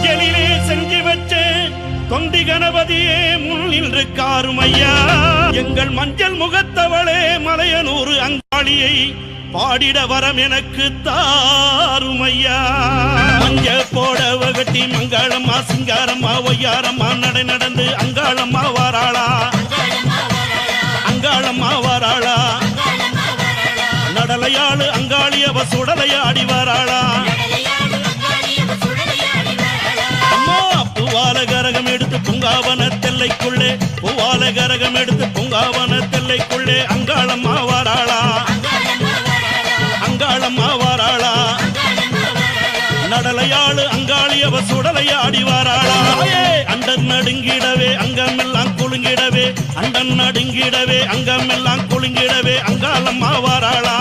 மஞ்சளிலே செஞ்சு வச்ச தொந்தி கணபதியே முன்னின்று காருமையா எங்கள் மஞ்சள் முகத்தவளே மலையனூர் அங்காளியை பாடிட வரம் எனக்கு தாருமையா மஞ்ச போடவ கட்டி மங்களம்மா சிங்காரம்மா ஒய்யாரம்மா நடை நடந்து அங்காளம்மா வாராளா அங்காளம்மா வாராளா நடலையாளு அங்காளியவ சுடலையாடி வாராளா அம்மா பூவால கரகம் எடுத்து பூங்காவன தெல்லைக்குள்ளே பூவால கரகம் எடுத்து பூங்காவன தெல்லைக்குள்ளே அங்காளம்மா வாராளா அங்காளம்மா வாராளா நடலையாளு அங்காளியவ சுடலையாடி வாராளா அண்டன் நடுங்கிடவே அங்கமெல்லாம் குலுங்கிடவே அண்டன் நடுங்கிடவே அங்கமெல்லாம் குலுங்கிடவே அங்காளம்மா வாராளா